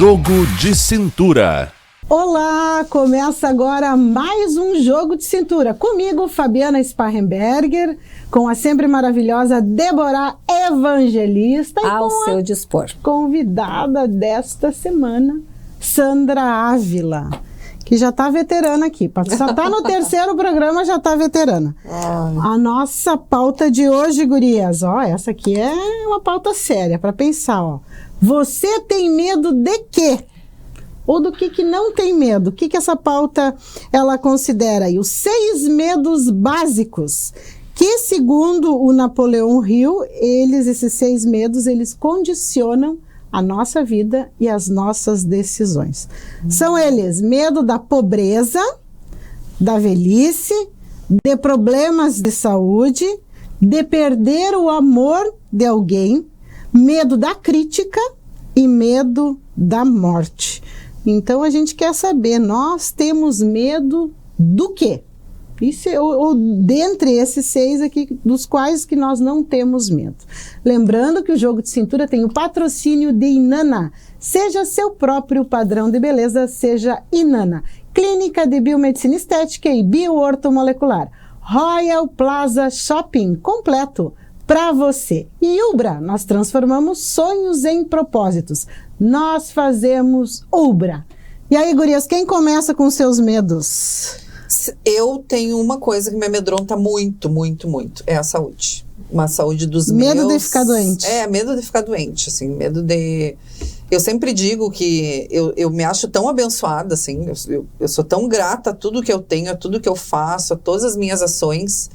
Jogo de Cintura. Olá, começa agora mais um Jogo de Cintura. Comigo, Fabiana Sparrenberger, com a sempre maravilhosa Débora Evangelista. Ao seu dispor. Convidada desta semana, Sandra Ávila, que já está veterana aqui. Só está no terceiro programa, já está veterana. A nossa pauta de hoje, gurias, essa aqui é uma pauta séria para pensar, Você tem medo de quê? Ou do que não tem medo? O que essa pauta ela considera aí? Os 6 medos básicos, que segundo o Napoleão Hill, esses 6 medos, eles condicionam a nossa vida e as nossas decisões. São eles: medo da pobreza, da velhice, de problemas de saúde, de perder o amor de alguém, medo da crítica e medo da morte. Então a gente quer saber, nós temos medo do quê? Ou dentre esses 6 aqui, dos quais que nós não temos medo. Lembrando que o Jogo de Cintura tem o patrocínio de Inanna. Seja seu próprio padrão de beleza, seja Inanna. Clínica de Biomedicina Estética e Bioortomolecular. Royal Plaza Shopping completo para você. E Ubra, nós transformamos sonhos em propósitos. Nós fazemos Ubra. E aí, gurias, quem começa com seus medos? Eu tenho uma coisa que me amedronta muito, muito, muito. É a saúde. Uma saúde dos meus... Medo de ficar doente. Medo de ficar doente, assim. Medo de... Eu sempre digo que eu me acho tão abençoada, assim. Eu sou tão grata a tudo que eu tenho, a tudo que eu faço, a todas as minhas ações,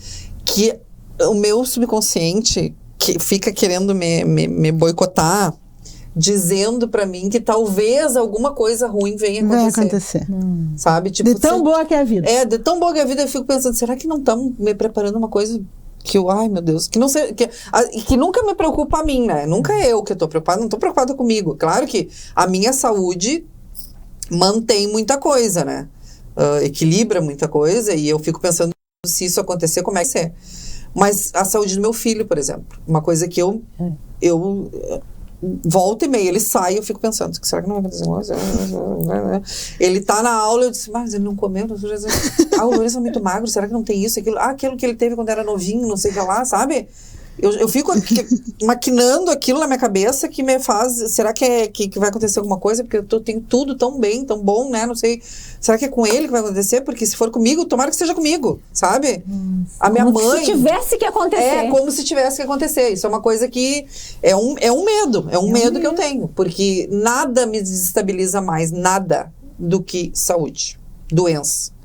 que o meu subconsciente que fica querendo me boicotar, dizendo pra mim que talvez alguma coisa ruim venha acontecer. Sabe? Tipo, de tão boa que é a vida. De tão boa que é a vida, eu fico pensando, será que não estamos me preparando uma coisa que eu, ai meu Deus, que não sei, que nunca me preocupa a mim, né? Nunca é eu que tô preocupada, não tô preocupada comigo. Claro que a minha saúde mantém muita coisa, né? Equilibra muita coisa, e eu fico pensando, se isso acontecer, como é que é? Mas a saúde do meu filho, por exemplo, uma coisa que eu volta e meia, ele sai, eu fico pensando, será que não vai acontecer uma coisa? Ele tá na aula, eu disse, mas ele não comeu, o Lourenço é muito magro, será que não tem isso, aquilo? Aquilo que ele teve quando era novinho, não sei o que lá, sabe? Eu fico maquinando aquilo na minha cabeça que me faz, será que vai acontecer alguma coisa? Porque eu tenho tudo tão bem, tão bom, né? Não sei, será que é com ele que vai acontecer? Porque se for comigo, tomara que seja comigo, sabe? A minha mãe... Como se tivesse que acontecer. É, como se tivesse que acontecer. Isso é uma coisa que é um medo, medo que eu tenho. Porque nada me desestabiliza mais, nada, do que saúde, doença.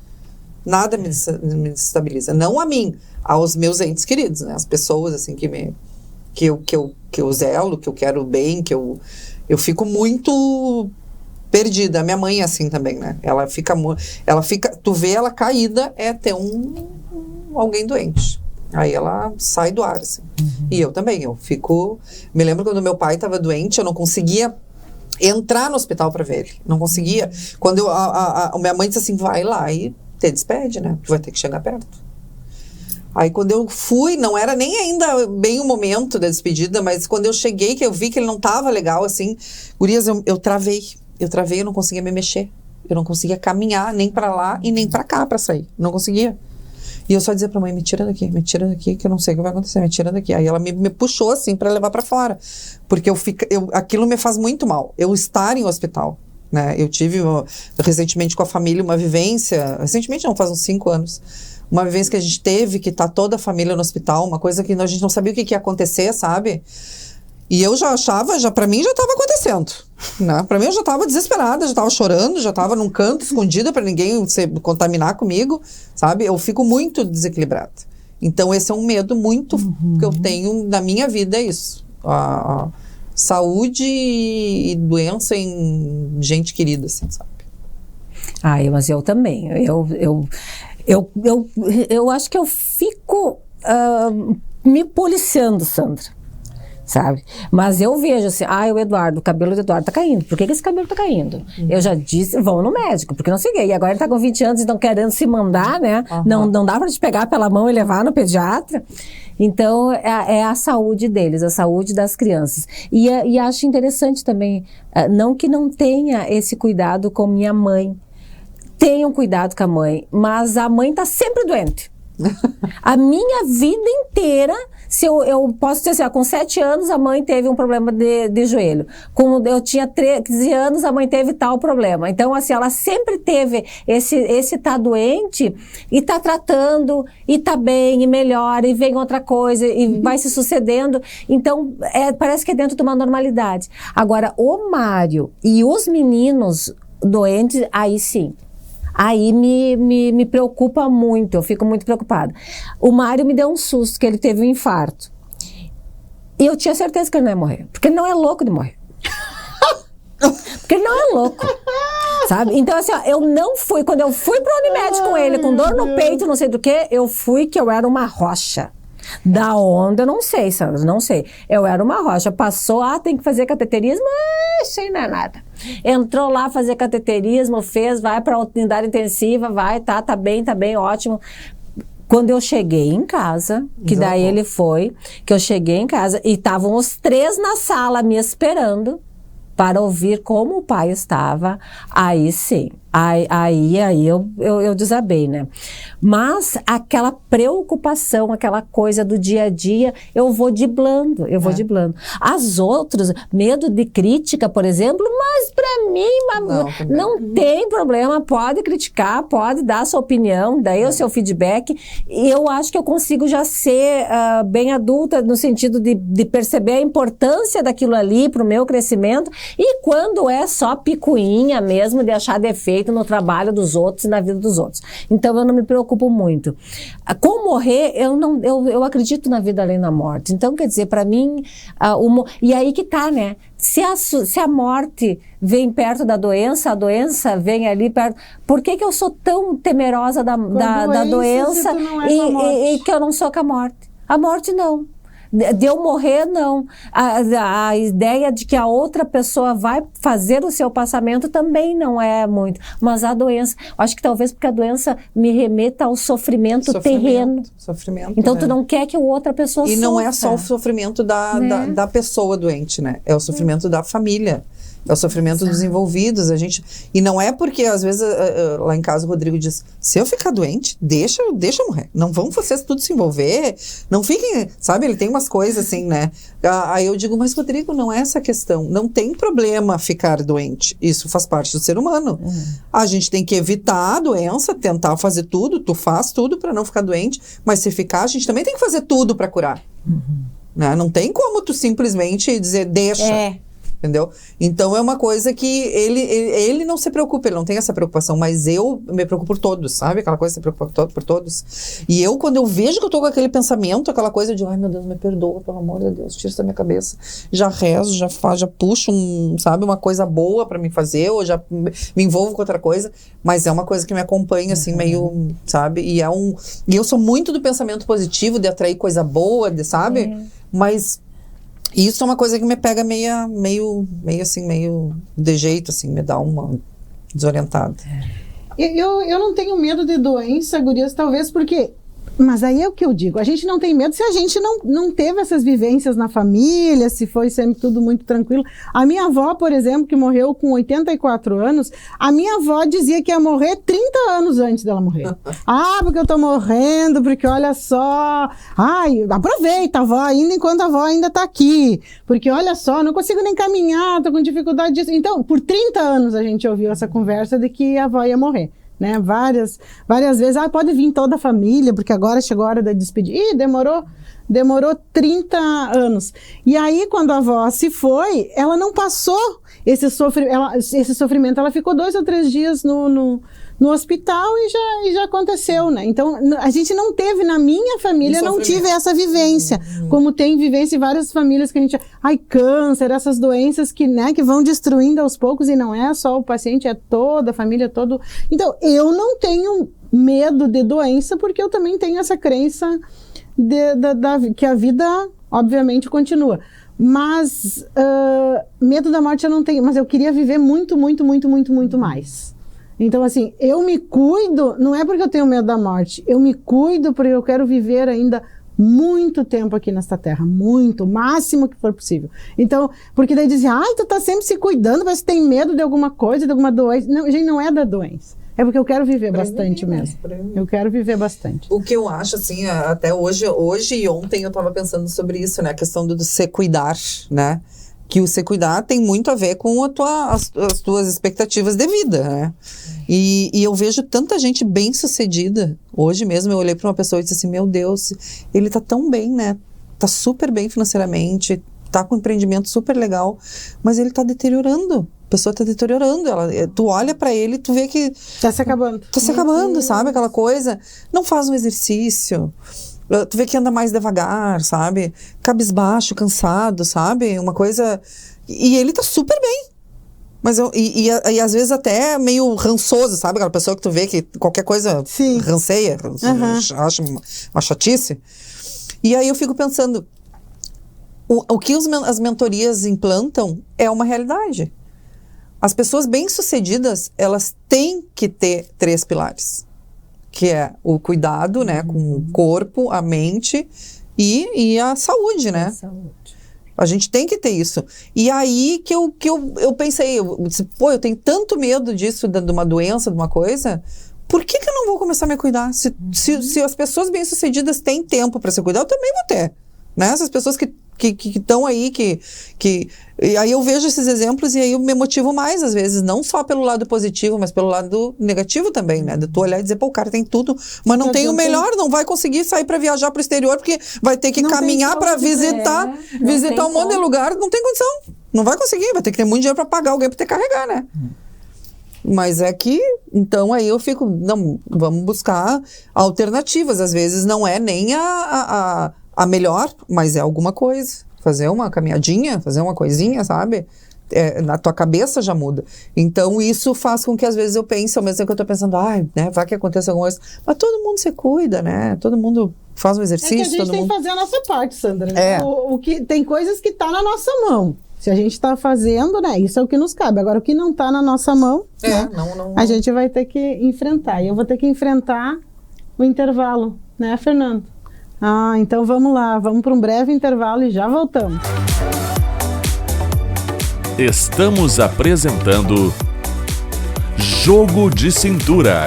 Nada me desestabiliza. Não a mim, aos meus entes queridos, né? As pessoas, assim, que eu zelo, que eu quero bem, que eu fico muito perdida. A minha mãe é assim também, né? Ela fica, tu vê ela caída, ter alguém doente. Aí ela sai do ar, assim. E eu também, me lembro quando meu pai estava doente, eu não conseguia entrar no hospital para ver ele. Não conseguia. Quando a minha mãe disse assim, vai lá e te despede, né? Tu vai ter que chegar perto. Aí quando eu fui, não era nem ainda bem o momento da despedida, mas quando eu cheguei, que eu vi que ele não tava legal, assim, gurias, eu travei, eu não conseguia me mexer, eu não conseguia caminhar nem pra lá e nem pra cá pra sair, não conseguia. E eu só dizia pra mãe, me tira daqui, que eu não sei o que vai acontecer, me tira daqui. Aí ela me puxou, assim, pra levar pra fora, porque aquilo me faz muito mal, eu estar em hospital, né? Eu tive recentemente com a família uma vivência, recentemente não, faz uns 5 anos, uma vivência que a gente teve, que tá toda a família no hospital, uma coisa que a gente não sabia o que ia acontecer, sabe? E eu já achava, pra mim já tava acontecendo, né? Pra mim eu já tava desesperada, já tava chorando, já tava num canto escondida pra ninguém se contaminar comigo, sabe? Eu fico muito desequilibrada. Então esse é um medo muito que eu tenho na minha vida, é isso. A saúde e doença em gente querida, assim, sabe? Mas eu também. Eu acho que eu fico me policiando, Sandra. sabe? Mas eu vejo assim, o Eduardo, o cabelo do Eduardo tá caindo. Por que esse cabelo tá caindo? Eu já disse, vão no médico, porque não segui. E agora ele tá com 20 anos e estão querendo se mandar, né? Não dá pra te pegar pela mão e levar no pediatra. Então, é a saúde deles, a saúde das crianças. E acho interessante também, não que não tenha esse cuidado com minha mãe. Tenham cuidado com a mãe, mas a mãe tá sempre doente. A minha vida inteira, se eu posso dizer assim, com 7 anos a mãe teve um problema de joelho. Quando eu tinha 13 anos, a mãe teve tal problema. Então, assim, ela sempre teve esse tá doente e tá tratando, e tá bem, e melhora, e vem outra coisa, e vai se sucedendo. Então, parece que é dentro de uma normalidade. Agora, o Mário e os meninos doentes, aí sim. Aí me preocupa muito, eu fico muito preocupada. O Mário me deu um susto, que ele teve um infarto. E eu tinha certeza que ele não ia morrer, porque ele não é louco de morrer. Porque ele não é louco, sabe? Então, assim, eu não fui, quando eu fui pro Unimed com ele, com dor no peito, não sei do que, que eu era uma rocha. Da onda, eu não sei, Sandra, não sei. Eu era uma rocha, passou, tem que fazer cateterismo, isso aí não é nada. Entrou lá fazer cateterismo, fez, vai pra unidade intensiva, vai, tá bem, ótimo. Quando eu cheguei em casa, que daí ele foi, que eu cheguei em casa e estavam os 3 na sala me esperando para ouvir como o pai estava, aí sim. Aí eu desabei, né? Mas aquela preocupação, aquela coisa do dia a dia, eu vou driblando. As outras, medo de crítica, por exemplo, mas pra mim, não tem problema, pode criticar, pode dar a sua opinião, daí o seu feedback. E eu acho que eu consigo já ser bem adulta, no sentido de perceber a importância daquilo ali pro meu crescimento, e quando é só picuinha mesmo, de achar defeito no trabalho dos outros e na vida dos outros. Então, eu não me preocupo muito. Com morrer, eu acredito na vida além da morte. Então, quer dizer, para mim, e aí que tá, né? Se a morte vem perto da doença, a doença vem ali perto. Por que eu sou tão temerosa da doença e que eu não sou com a morte? A morte não. De eu morrer, não. A ideia de que a outra pessoa vai fazer o seu passamento também não é muito. Mas a doença, acho que talvez porque a doença me remeta ao sofrimento terreno. Então, tu não quer que a outra pessoa sofra. E não é só o sofrimento da pessoa doente, né? É o sofrimento da família. É o sofrimento dos envolvidos. E não é porque, às vezes, lá em casa o Rodrigo diz, se eu ficar doente, deixa eu morrer. Não vão vocês tudo se envolver. Não fiquem, sabe? Ele tem umas coisas assim, né? Aí eu digo, mas Rodrigo, não é essa a questão. Não tem problema ficar doente. Isso faz parte do ser humano. A gente tem que evitar a doença, tentar fazer tudo. Tu faz tudo para não ficar doente. Mas se ficar, a gente também tem que fazer tudo para curar. Né? Não tem como tu simplesmente dizer, deixa. Entendeu? Então, é uma coisa que ele não se preocupa, ele não tem essa preocupação, mas eu me preocupo por todos, sabe? Aquela coisa de se preocupar por todos. E eu, quando eu vejo que eu tô com aquele pensamento, aquela coisa de, ai meu Deus, me perdoa, pelo amor de Deus, tira isso da minha cabeça. Já rezo, já puxo uma coisa boa pra me fazer, ou já me envolvo com outra coisa, mas é uma coisa que me acompanha, assim, meio, sabe? E eu sou muito do pensamento positivo, de atrair coisa boa, sabe? Mas isso é uma coisa que me pega meio de jeito, assim, me dá uma desorientada. Eu não tenho medo de doença, gurias, talvez porque... Mas aí é o que eu digo, a gente não tem medo se a gente não teve essas vivências na família, se foi sempre tudo muito tranquilo. A minha avó, por exemplo, que morreu com 84 anos, a minha avó dizia que ia morrer 30 anos antes dela morrer. Porque eu tô morrendo, porque olha só... aproveita a avó ainda enquanto a avó ainda tá aqui. Porque olha só, não consigo nem caminhar, tô com dificuldade disso. Então, por 30 anos a gente ouviu essa conversa de que a avó ia morrer. Né? Várias vezes, pode vir toda a família, porque agora chegou a hora da despedida. Demorou 30 anos. E aí, quando a avó se foi, ela não passou esse sofrimento. Ela ficou 2 ou 3 dias no hospital e já aconteceu, né? Então, a gente não teve, na minha família, não tive essa vivência. Como tem vivência em várias famílias que a gente... câncer, essas doenças que vão destruindo aos poucos, e não é só o paciente, é toda a família, todo... Então, eu não tenho medo de doença, porque eu também tenho essa crença que a vida, obviamente, continua. Mas medo da morte eu não tenho, mas eu queria viver muito, muito, muito, muito, muito mais. Então, assim, eu me cuido, não é porque eu tenho medo da morte, eu me cuido porque eu quero viver ainda muito tempo aqui nesta terra, muito, o máximo que for possível. Então, porque daí dizem, tu tá sempre se cuidando, mas tem medo de alguma coisa, de alguma doença. Não, gente, não é da doença. É porque eu quero viver bastante mesmo. Eu quero viver bastante. O que eu acho, assim, até hoje e ontem eu tava pensando sobre isso, né? A questão do se cuidar, né? Que o se cuidar tem muito a ver com as tuas expectativas de vida, né? E eu vejo tanta gente bem-sucedida. Hoje mesmo eu olhei para uma pessoa e disse assim, meu Deus, ele tá tão bem, né? Tá super bem financeiramente, tá com um empreendimento super legal, mas ele tá deteriorando. A pessoa tá deteriorando. Tu olha para ele e tu vê que... Tá se acabando. Tá se acabando, sabe? Aquela coisa. Não faz um exercício. Tu vê que anda mais devagar, sabe? Cabisbaixo, cansado, sabe? Uma coisa... E ele tá super bem. Mas e às vezes até meio rançoso, sabe? Aquela pessoa que tu vê que qualquer coisa ranceia, acha uma chatice. E aí eu fico pensando, o que as mentorias implantam é uma realidade. As pessoas bem-sucedidas, elas têm que ter 3 pilares. Que é o cuidado, né? Com o corpo, a mente e a saúde, né? A gente tem que ter isso. E aí que eu pensei, eu disse, eu tenho tanto medo disso, de uma doença, de uma coisa, por que eu não vou começar a me cuidar? Se as pessoas bem-sucedidas têm tempo para se cuidar, eu também vou ter. Né? Essas pessoas que estão aí, e aí eu vejo esses exemplos e aí eu me motivo mais, às vezes, não só pelo lado positivo, mas pelo lado negativo também, né? De tu olhar e dizer, o cara tem tudo, mas não tem o melhor, não vai conseguir sair para viajar para o exterior, porque vai ter que caminhar para visitar um monte de lugar, não tem condição, não vai conseguir, vai ter que ter muito dinheiro para pagar alguém para ter que carregar, né? Mas é que, então aí eu fico, não, vamos buscar alternativas, às vezes não é nem a melhor, mas é alguma coisa. Fazer uma caminhadinha, fazer uma coisinha, sabe? Na tua cabeça já muda. Então, isso faz com que, às vezes, eu pense, ao mesmo tempo que eu tô pensando, né, vai que aconteça alguma coisa. Mas todo mundo se cuida, né? Todo mundo faz um exercício. É que a gente tem que fazer a nossa parte, Sandra. Tem coisas que tá na nossa mão. Se a gente tá fazendo, né, isso é o que nos cabe. Agora, o que não tá na nossa mão, né, a gente vai ter que enfrentar. E eu vou ter que enfrentar o intervalo, né, Fernando? Então vamos lá, vamos para um breve intervalo e já voltamos. Estamos apresentando Jogo de Cintura.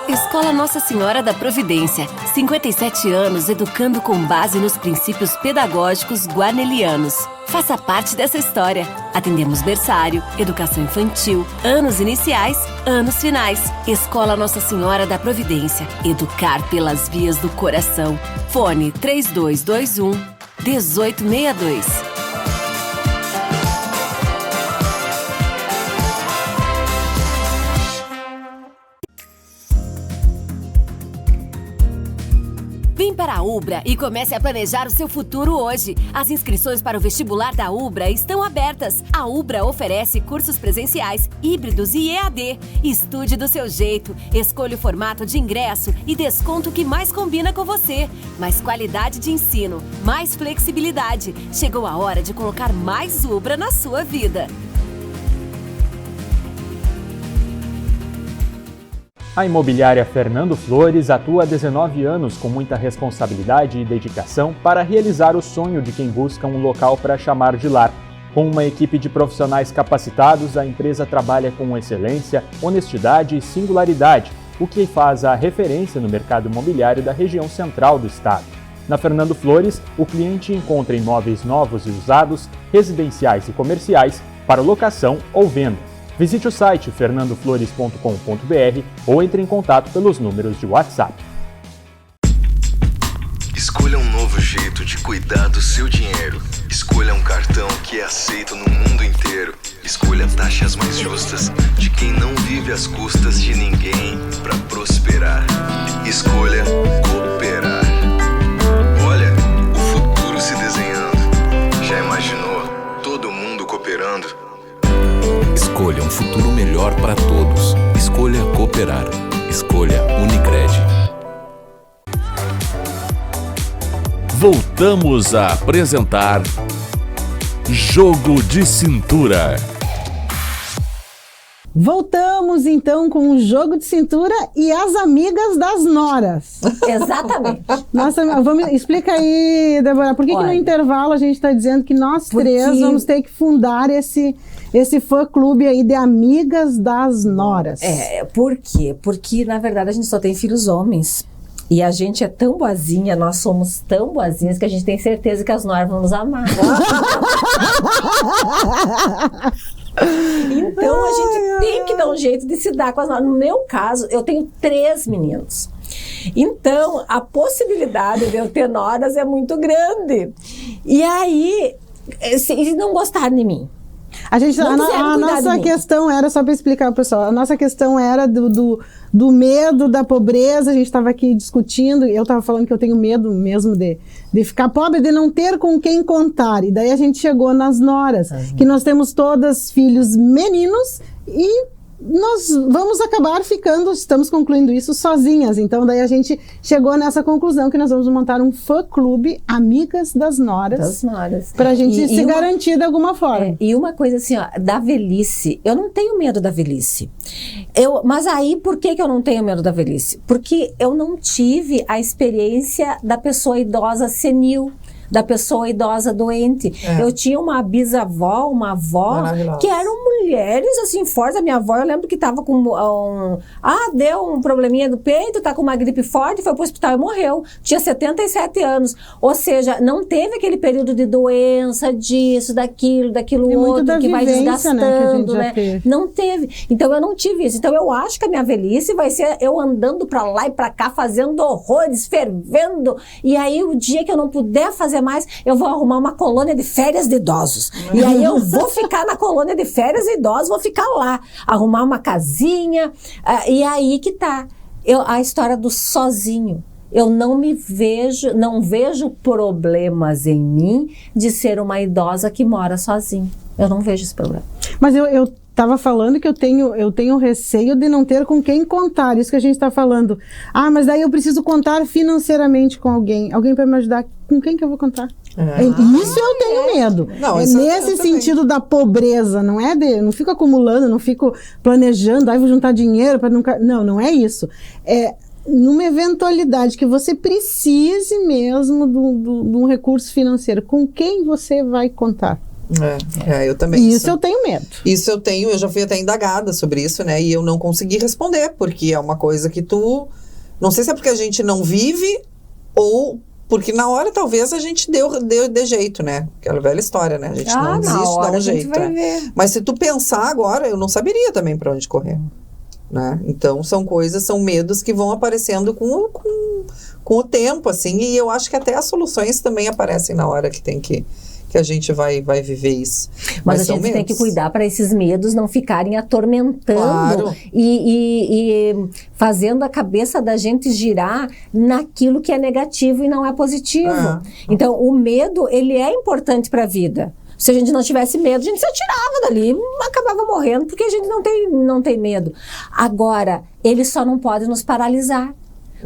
Escola Nossa Senhora da Providência, 57 anos educando com base nos princípios pedagógicos guarnelianos. Faça parte dessa história. Atendemos berçário, educação infantil, anos iniciais, anos finais. Escola Nossa Senhora da Providência. Educar pelas vias do coração. Fone 3221-1862. Vem para a Ubra e comece a planejar o seu futuro hoje. As inscrições para o vestibular da Ubra estão abertas. A Ubra oferece cursos presenciais, híbridos e EAD. Estude do seu jeito, escolha o formato de ingresso e desconto que mais combina com você. Mais qualidade de ensino, mais flexibilidade. Chegou a hora de colocar mais Ubra na sua vida. A imobiliária Fernando Flores atua há 19 anos com muita responsabilidade e dedicação para realizar o sonho de quem busca um local para chamar de lar. Com uma equipe de profissionais capacitados, a empresa trabalha com excelência, honestidade e singularidade, o que faz a referência no mercado imobiliário da região central do estado. Na Fernando Flores, o cliente encontra imóveis novos e usados, residenciais e comerciais, para locação ou venda. Visite o site fernandoflores.com.br ou entre em contato pelos números de WhatsApp. Escolha um novo jeito de cuidar do seu dinheiro. Escolha um cartão que é aceito no mundo inteiro. Escolha taxas mais justas de quem não vive às custas de ninguém para prosperar. Escolha cooperar. Olha, o futuro se desenhando. Já imaginou todo mundo cooperando? Escolha um futuro melhor para todos. Escolha cooperar. Escolha Unicred. Voltamos a apresentar Jogo de Cintura. Voltamos então com o Jogo de Cintura e as amigas das noras. Exatamente. Nossa, explica aí, Débora, por que no intervalo a gente está dizendo que nós três vamos ter que fundar esse fã-clube aí de amigas das noras? Por quê? Porque, na verdade, a gente só tem filhos homens. E a gente é tão boazinha, nós somos tão boazinhas que a gente tem certeza que as noras vão nos amar. Então a gente tem que dar um jeito de se dar com as noras. No meu caso, eu tenho 3 meninos. Então, a possibilidade de eu ter noras é muito grande. E aí, se não gostarem de mim, a nossa questão era, só para explicar para o pessoal, a nossa questão era do medo da pobreza. A gente estava aqui discutindo, eu estava falando que eu tenho medo mesmo de ficar pobre, de não ter com quem contar. E daí a gente chegou nas noras, que nós temos todas filhos meninos e nós vamos acabar estamos concluindo isso sozinhas. Então daí a gente chegou nessa conclusão que nós vamos montar um fã-clube Amigas das Noras. Para a gente se garantir de alguma forma. E uma coisa assim, ó, da velhice, eu não tenho medo da velhice. Mas aí, por que eu não tenho medo da velhice? Porque eu não tive a experiência da pessoa idosa senil, da pessoa idosa doente. Eu tinha uma bisavó, uma avó, que eram mulheres, assim, fortes. A minha avó, eu lembro que tava com deu um probleminha do peito, tá com uma gripe forte, foi pro hospital e morreu. Tinha 77 anos. Ou seja, não teve aquele período de doença, disso, daquilo outro, que vai desgastando, né? Não teve. Então, eu não tive isso. Então, eu acho que a minha velhice vai ser eu andando pra lá e pra cá, fazendo horrores, fervendo. E aí, o dia que eu não puder fazer mais, eu vou arrumar uma colônia de férias de idosos. E aí eu vou ficar na colônia de férias de idosos, vou ficar lá, arrumar uma casinha, e aí que tá. A história do sozinho. Eu não vejo problemas em mim de ser uma idosa que mora sozinha. Eu não vejo esse problema. Mas eu estava falando que eu tenho receio de não ter com quem contar. Isso que a gente está falando. Mas daí eu preciso contar financeiramente com alguém para me ajudar. Com quem que eu vou contar? Isso eu tenho medo. Não, nesse sentido da pobreza, não fico acumulando, não fico planejando, vou juntar dinheiro para nunca. Não é isso. Numa eventualidade que você precise mesmo de um recurso financeiro, com quem você vai contar? Eu também. Isso eu tenho medo. Isso eu já fui até indagada sobre isso, né? E eu não consegui responder, porque é uma coisa que não sei se é porque a gente não vive ou porque na hora talvez a gente deu de jeito, né? Aquela velha história, né? A gente não desiste, dá um jeito, né? Mas se tu pensar agora, eu não saberia também para onde correr, né? Então são medos que vão aparecendo com o tempo, assim, e eu acho que até as soluções também aparecem na hora que a gente vai viver isso. Mas a gente tem que cuidar para esses medos não ficarem atormentando e fazendo a cabeça da gente girar naquilo que é negativo e não é positivo. Então, o medo, ele é importante para a vida. Se a gente não tivesse medo, a gente se atirava dali, acabava morrendo, porque a gente não tem medo. Agora, ele só não pode nos paralisar.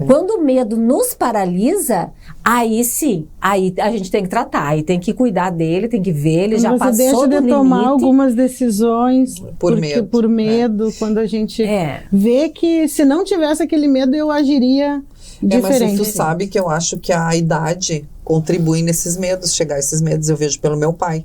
Quando o medo nos paralisa, aí sim, aí a gente tem que tratar, aí tem que cuidar dele, tem que ver, ele já passou do limite. Você deixa de tomar algumas decisões por medo, quando a gente vê que se não tivesse aquele medo, eu agiria diferente. Mas tu sabe que eu acho que a idade contribui nesses medos, chegar a esses medos, eu vejo pelo meu pai.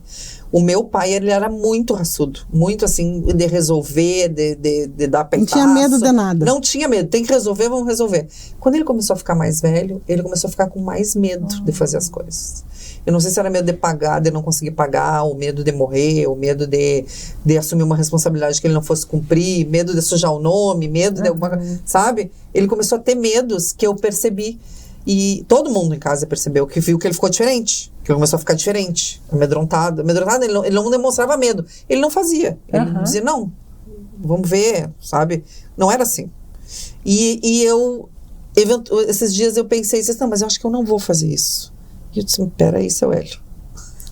O meu pai, ele era muito raçudo, muito assim, de resolver, de dar peitaço. Não tinha medo de nada. Não tinha medo, tem que resolver, vamos resolver. Quando ele começou a ficar mais velho, ele começou a ficar com mais medo de fazer as coisas. Eu não sei se era medo de pagar, de não conseguir pagar, ou medo de morrer, ou medo de assumir uma responsabilidade que ele não fosse cumprir, medo de sujar o nome, medo de alguma coisa, sabe? Ele começou a ter medos que eu percebi. E todo mundo em casa percebeu, que viu que ele ficou diferente, que ele começou a ficar diferente, amedrontado, ele não demonstrava medo, ele não fazia, ele dizia, não, vamos ver, sabe, não era assim. E eu, esses dias eu pensei, não, mas eu acho que eu não vou fazer isso. E eu disse, peraí, seu Hélio,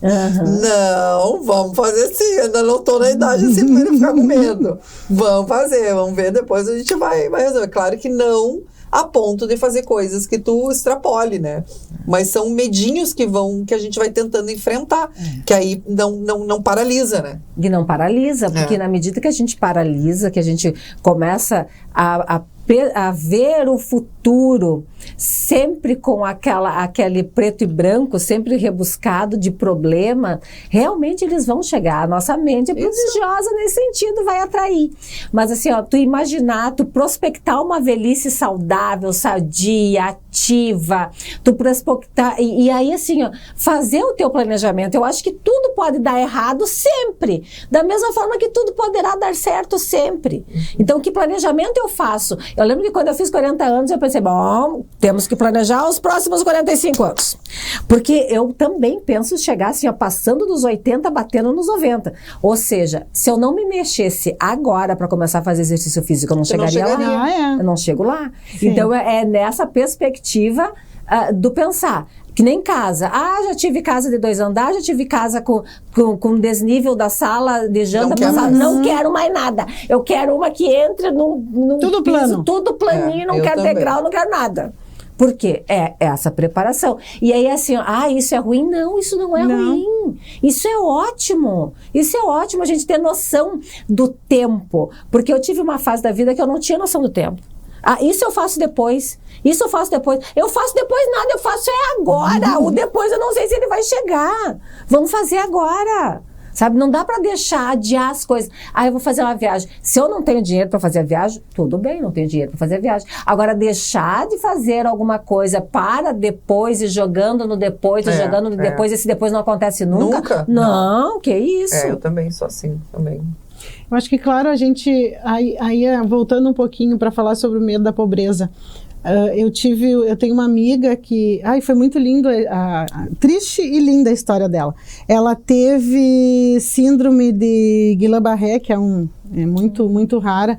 não, vamos fazer sim, ainda não tô na idade assim pra ele ficar com medo, vamos fazer, vamos ver, depois a gente vai resolver. Claro que não a ponto de fazer coisas que tu extrapole, né? Mas são medinhos que a gente vai tentando enfrentar, que aí não paralisa, né? E não paralisa, porque na medida que a gente paralisa, que a gente começa a ver o futuro sempre com aquele preto e branco, sempre rebuscado de problema, realmente eles vão chegar. A nossa mente é prodigiosa nesse sentido, vai atrair. Mas assim, ó, tu imaginar, tu prospectar uma velhice saudável, sadia, ativa, tu prospectar, e aí assim, ó, fazer o teu planejamento. Eu acho que tudo pode dar errado sempre, da mesma forma que tudo poderá dar certo sempre. Então, que planejamento eu faço? Eu lembro que quando eu fiz 40 anos, eu pensei, bom, temos que planejar os próximos 45 anos. Porque eu também penso chegar assim, ó, passando dos 80, batendo nos 90. Ou seja, se eu não me mexesse agora para começar a fazer exercício físico, eu não chegaria lá. Eu não chego lá. Sim. Então, é nessa perspectiva do pensar. Que nem casa. Já tive casa de 2 andares, já tive casa com desnível da sala de janta. Não quero mais nada. Eu quero uma que entre num tudo piso, plano. Tudo planinho, não quero degrau, não quero nada. Por quê? É essa preparação. E aí assim, isso é ruim? Não, isso não é ruim. Isso é ótimo. Isso é ótimo, a gente ter noção do tempo. Porque eu tive uma fase da vida que eu não tinha noção do tempo. Isso eu faço depois. Isso eu faço depois. Eu faço depois nada, eu faço agora. O depois eu não sei se ele vai chegar. Vamos fazer agora. Sabe, não dá para deixar adiar as coisas. Eu vou fazer uma viagem. Se eu não tenho dinheiro para fazer a viagem, tudo bem, não tenho dinheiro para fazer a viagem. Agora, deixar de fazer alguma coisa para depois e jogando no depois, e jogando no depois, esse depois não acontece nunca? Não, que isso. Eu também sou assim, também. Eu acho que, claro, a gente... Aí voltando um pouquinho para falar sobre o medo da pobreza. Eu tenho uma amiga que... foi muito lindo, triste e linda a história dela. Ela teve síndrome de Guillain-Barré, que é muito, muito rara.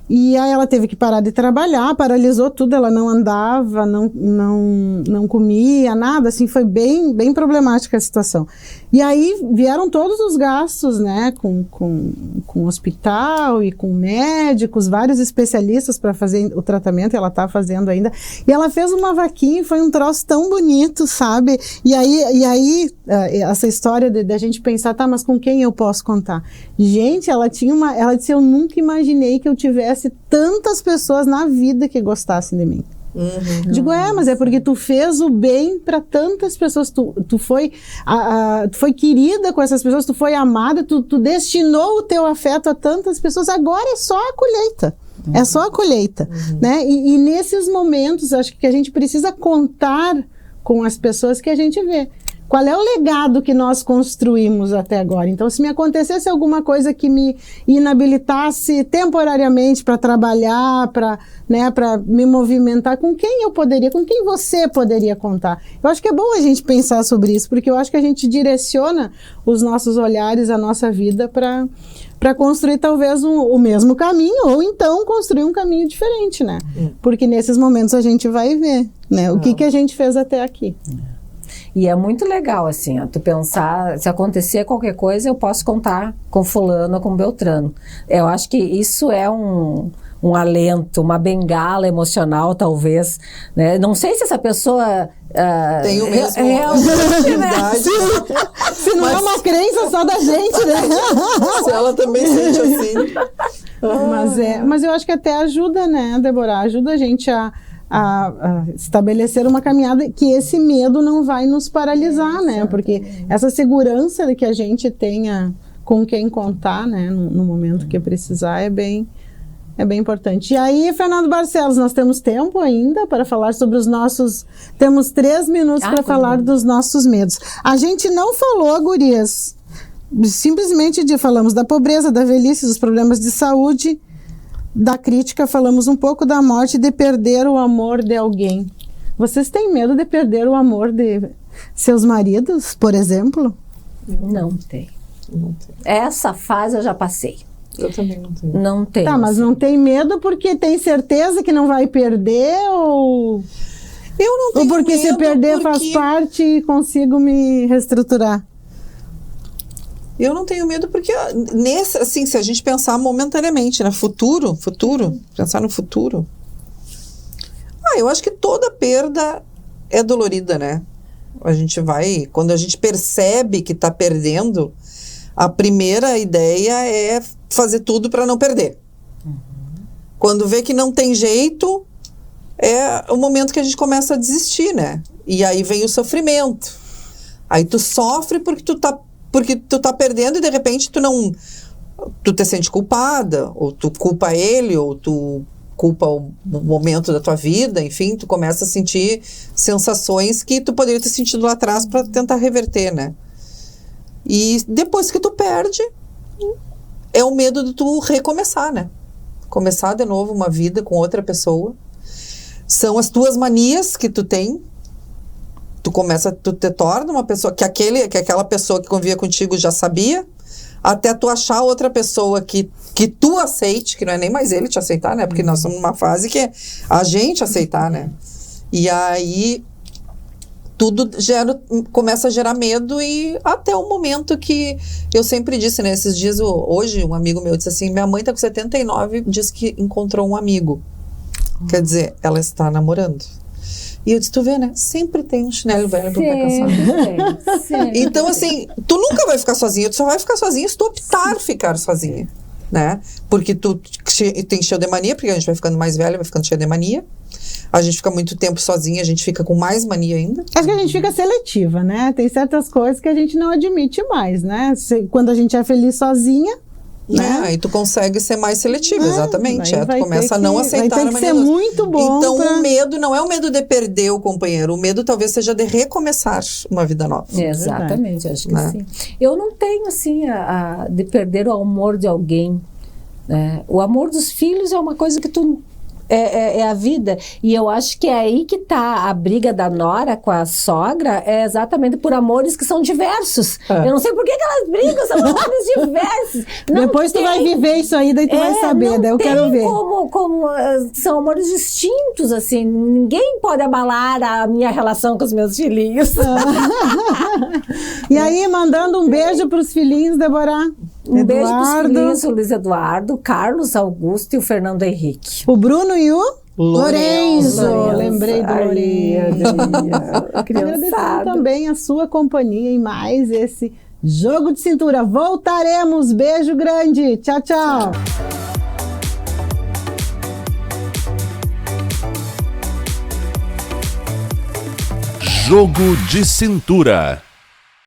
E aí ela teve que parar de trabalhar, paralisou tudo, ela não andava, não comia, nada, assim, foi bem, bem problemática a situação. E aí vieram todos os gastos, né, com hospital e com médicos, vários especialistas para fazer o tratamento, ela está fazendo ainda. E ela fez uma vaquinha e foi um troço tão bonito, sabe? E aí essa história de a gente pensar, mas com quem eu posso contar? Gente, ela disse, eu nunca imaginei que eu tivesse tantas pessoas na vida que gostassem de mim. Digo, mas é porque tu fez o bem para tantas pessoas, tu foi querida com essas pessoas, tu foi amada, tu destinou o teu afeto a tantas pessoas, agora é só a colheita. É só a colheita, né? E nesses momentos, acho que a gente precisa contar com as pessoas que a gente vê. Qual é o legado que nós construímos até agora? Então, se me acontecesse alguma coisa que me inabilitasse temporariamente para trabalhar, para me movimentar, com quem você poderia contar? Eu acho que é bom a gente pensar sobre isso, porque eu acho que a gente direciona os nossos olhares, a nossa vida para construir talvez o mesmo caminho, ou então construir um caminho diferente, né? Porque nesses momentos a gente vai ver, né? O que a gente fez até aqui. E é muito legal, assim, tu pensar, se acontecer qualquer coisa, eu posso contar com fulano ou com Beltrano. Eu acho que isso é um alento, uma bengala emocional, talvez, né? Não sei se essa pessoa... tem o mesmo... Se não é uma crença só da gente, né? Se ela também sente assim. Mas eu acho que até ajuda, né, Débora? Ajuda a gente a estabelecer uma caminhada que esse medo não vai nos paralisar, né? Porque essa segurança de que a gente tenha com quem contar, né, no momento que precisar, é bem importante. E aí, Fernando Barcelos, nós temos tempo ainda para falar sobre os nossos... Temos 3 minutos para falar dos nossos medos. A gente não falou, gurias, simplesmente falamos da pobreza, da velhice, dos problemas de saúde, da crítica, falamos um pouco da morte, de perder o amor de alguém. Vocês têm medo de perder o amor de seus maridos, por exemplo? Não tenho. Essa fase eu já passei. Eu também não tenho. Não tenho. Tá, mas não tem medo porque tem certeza que não vai perder, ou... Eu não tenho ou porque medo se perder faz parte e consigo me reestruturar? Eu não tenho medo porque, assim, se a gente pensar momentaneamente, né? Pensar no futuro, Eu acho que toda perda é dolorida, né? Quando a gente percebe que tá perdendo, a primeira ideia é fazer tudo para não perder. Quando vê que não tem jeito, é o momento que a gente começa a desistir, né? E aí vem o sofrimento. Aí tu sofre porque tu tá perdendo e de repente tu te sente culpada, ou tu culpa ele, ou tu culpa o momento da tua vida, enfim, tu começa a sentir sensações que tu poderia ter sentido lá atrás para tentar reverter, né? E depois que tu perde, é o medo de tu recomeçar, né? Começar de novo uma vida com outra pessoa. São as tuas manias que tu tem. Tu te torna uma pessoa que aquela pessoa que convivia contigo já sabia, até tu achar outra pessoa que tu aceite, que não é nem mais ele te aceitar, né? Porque nós estamos numa fase que é a gente aceitar, né? E aí tudo começa a gerar medo, e até o momento que eu sempre disse, né? Esses dias, hoje, um amigo meu disse assim, minha mãe tá com 79 e diz que encontrou um amigo. Quer dizer, ela está namorando. E eu disse, tu vê, né? Sempre tem um chinelo velho pra estar caçando. Então, assim, tu nunca vai ficar sozinha. Tu só vai ficar sozinha se tu optar ficar sozinha, né? Porque tu tem cheio de mania, porque a gente vai ficando mais velha, vai ficando cheio de mania. A gente fica muito tempo sozinha, a gente fica com mais mania ainda. Acho que a gente fica seletiva, né? Tem certas coisas que a gente não admite mais, né? Quando a gente é feliz sozinha, né? Aí tu consegue ser mais seletiva, exatamente. Tu começa a não aceitar a mania. Tem que ser muito bom. Então o medo não é o medo de perder o companheiro, o medo talvez seja de recomeçar uma vida nova. Exatamente, acho que sim. Eu não tenho assim de perder o amor de alguém, né? O amor dos filhos é uma coisa que tu é a vida, e eu acho que é aí que tá a briga da nora com a sogra, é exatamente por amores que são diversos. Eu não sei por que elas brigam, são amores diversos. Depois tu vai viver isso aí, daí tu vai saber, daí eu quero ver. Como são amores distintos, assim, ninguém pode abalar a minha relação com os meus filhinhos. E aí, mandando um beijo pros filhinhos, Débora. Um beijo pros filhinhos, o Luiz Eduardo, o Carlos Augusto e o Fernando Henrique. O Bruno e o Lourenço. Lembrei do Lourenço. Agradecendo também a sua companhia em mais esse Jogo de Cintura. Voltaremos. Beijo grande. Tchau, tchau. Jogo de Cintura.